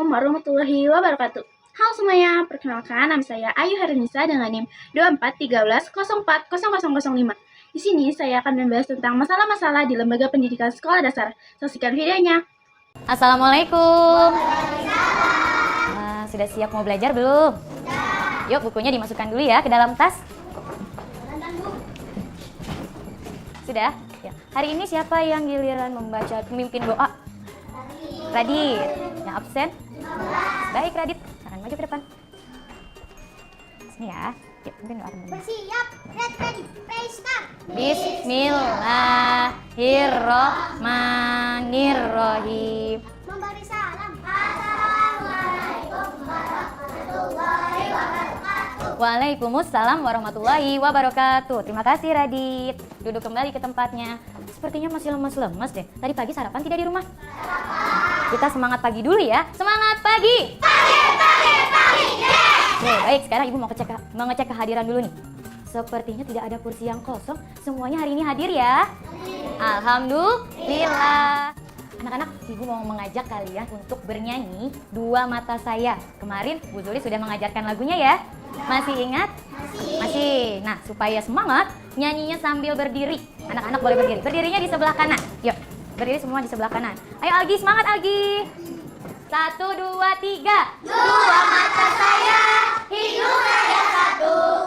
warahmatullahi wabarakatuh. Halo semuanya, perkenalkan nama saya Ayu Harinisa dengan NIM 2413040005. Di sini saya akan membahas tentang masalah-masalah di lembaga pendidikan sekolah dasar. Saksikan videonya. Assalamualaikum. Sudah siap mau belajar belum? Yuk bukunya dimasukkan dulu ya ke dalam tas. Sudah? Ya. Hari ini siapa yang giliran membaca pemimpin doa? Radit. Yang absen? Baik Radit, jangan maju ke depan. Sini ya. Yuk, pimpin doa teman-teman. Bersiap, ready, play, start. Bismillahirrohmanirrohim. Memberi salam. Assalamualaikum warahmatullahi wabarakatuh. Waalaikumsalam warahmatullahi wabarakatuh. Terima kasih Radit. Duduk kembali ke tempatnya. Sepertinya masih lemas-lemas deh. Tadi pagi sarapan tidak di rumah? Kita semangat pagi dulu ya. Semangat pagi! Pagi! Yes! Baik, sekarang Ibu mau ngecek kehadiran dulu nih. Sepertinya tidak ada kursi yang kosong. Semuanya hari ini hadir ya? Alhamdulillah. Anak-anak, Ibu mau mengajak kalian untuk bernyanyi Dua Mata Saya. Kemarin Bu Zuli sudah mengajarkan lagunya ya? Masih ingat? Masih. Nah, supaya semangat, nyanyinya sambil berdiri. Anak-anak boleh berdiri. Berdirinya di sebelah kanan. Yuk, berdiri semua di sebelah kanan. Ayo Algi, semangat Algi. 1, 2, 3. Dua mata saya, hidung saya satu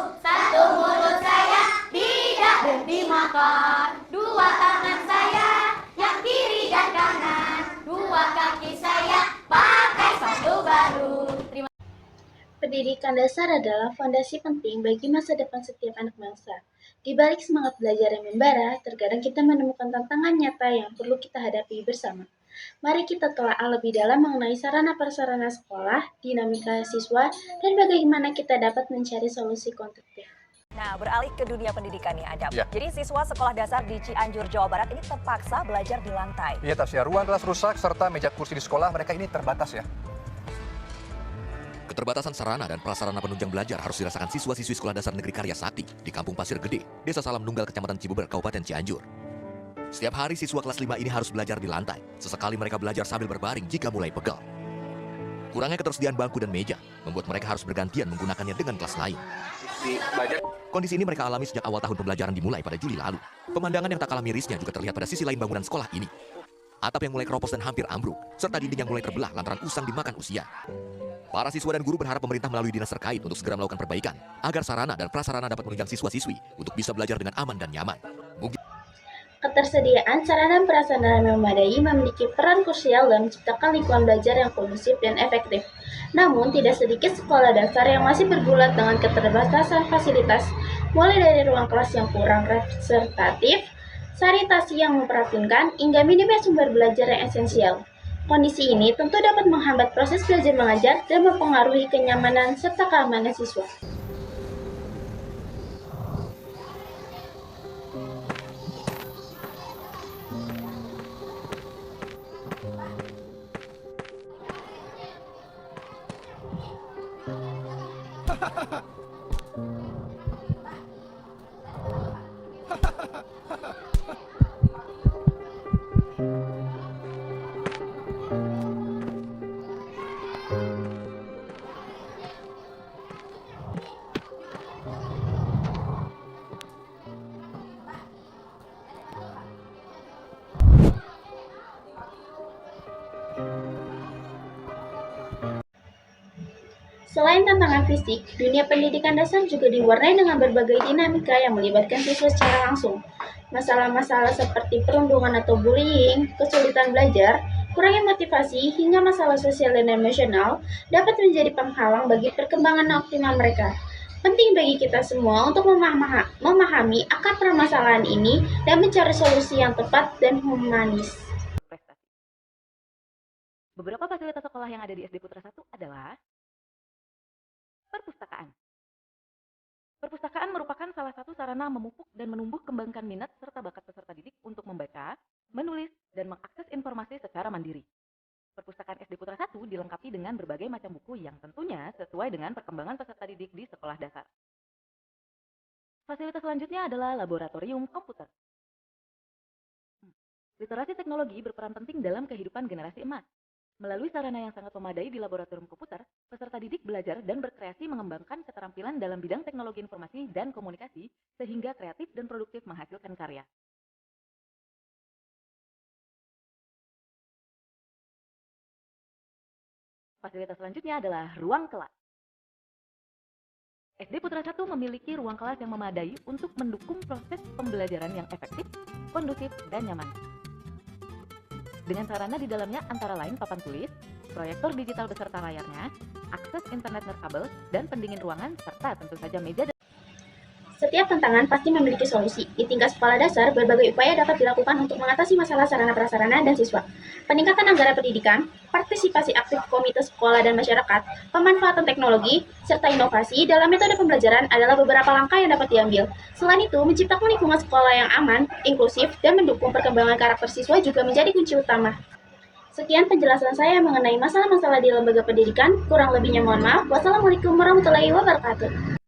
mulut saya, tidak berhenti makan. Dua tangan saya, yang kiri dan kanan. Dua kaki saya, pakai sepatu baru. Terima kasih. Pendidikan dasar adalah fondasi penting bagi masa depan setiap anak bangsa. Di balik semangat belajar yang membara, terkadang kita menemukan tantangan nyata yang perlu kita hadapi bersama. Mari kita telaah lebih dalam mengenai sarana-prasarana sekolah, dinamika siswa, dan bagaimana kita dapat mencari solusi konstruktif. Nah, beralih ke dunia pendidikan nih Adam. Ya. Jadi siswa sekolah dasar di Cianjur, Jawa Barat ini terpaksa belajar di lantai. Iya Tasya, ruang kelas rusak serta meja kursi di sekolah mereka ini terbatas ya. Keterbatasan sarana dan prasarana penunjang belajar harus dirasakan siswa-siswi Sekolah Dasar Negeri Karya Sakti di Kampung Pasir Gede, Desa Salam Nunggal, Kecamatan Cibeber, Kabupaten Cianjur. Setiap hari siswa kelas 5 ini harus belajar di lantai. Sesekali mereka belajar sambil berbaring jika mulai pegal. Kurangnya ketersediaan bangku dan meja membuat mereka harus bergantian menggunakannya dengan kelas lain. Kondisi ini mereka alami sejak awal tahun pembelajaran dimulai pada Juli lalu. Pemandangan yang tak kalah mirisnya juga terlihat pada sisi lain bangunan sekolah ini. Atap yang mulai keropos dan hampir ambruk, serta dinding yang mulai terbelah lantaran usang dimakan usia. Para siswa dan guru berharap pemerintah melalui dinas terkait untuk segera melakukan perbaikan agar sarana dan prasarana dapat menunjang siswa-siswi untuk bisa belajar dengan aman dan nyaman. Ketersediaan sarana dan prasarana yang memadai memiliki peran krusial dalam menciptakan lingkungan belajar yang kondusif dan efektif. Namun, tidak sedikit sekolah dasar yang masih bergulat dengan keterbatasan fasilitas, mulai dari ruang kelas yang kurang representatif, sanitasi yang memprihatinkan, hingga minimnya sumber belajar yang esensial. Kondisi ini tentu dapat menghambat proses belajar mengajar dan mempengaruhi kenyamanan serta keamanan siswa. Selain tantangan fisik, dunia pendidikan dasar juga diwarnai dengan berbagai dinamika yang melibatkan siswa secara langsung. Masalah-masalah seperti perundungan atau bullying, kesulitan belajar, kurangnya motivasi, hingga masalah sosial dan emosional dapat menjadi penghalang bagi perkembangan optimal mereka. Penting bagi kita semua untuk memahami akar permasalahan ini dan mencari solusi yang tepat dan humanis. Beberapa fasilitas sekolah yang ada di SD Putra 1 adalah perpustakaan. Perpustakaan merupakan salah satu sarana memupuk dan menumbuh kembangkan minat serta bakat peserta didik untuk membaca, menulis, dan mengakses informasi secara mandiri. Perpustakaan SD Putra 1 dilengkapi dengan berbagai macam buku yang tentunya sesuai dengan perkembangan peserta didik di sekolah dasar. Fasilitas selanjutnya adalah laboratorium komputer. Literasi teknologi berperan penting dalam kehidupan generasi emas. Melalui sarana yang sangat memadai di laboratorium komputer, peserta didik belajar dan berkreasi mengembangkan keterampilan dalam bidang teknologi informasi dan komunikasi sehingga kreatif dan produktif menghasilkan karya. Fasilitas selanjutnya adalah ruang kelas. SD Putra 1 memiliki ruang kelas yang memadai untuk mendukung proses pembelajaran yang efektif, kondusif, dan nyaman. Dengan sarana di dalamnya antara lain papan tulis, proyektor digital beserta layarnya, akses internet nirkabel, dan pendingin ruangan, serta tentu saja meja dan Setiap tantangan pasti memiliki solusi. Di tingkat sekolah dasar, berbagai upaya dapat dilakukan untuk mengatasi masalah sarana prasarana dan siswa. Peningkatan anggaran pendidikan, partisipasi aktif komite sekolah dan masyarakat, pemanfaatan teknologi, serta inovasi dalam metode pembelajaran adalah beberapa langkah yang dapat diambil. Selain itu, menciptakan lingkungan sekolah yang aman, inklusif, dan mendukung perkembangan karakter siswa juga menjadi kunci utama. Sekian penjelasan saya mengenai masalah-masalah di lembaga pendidikan. Kurang lebihnya mohon maaf. Wassalamualaikum warahmatullahi wabarakatuh.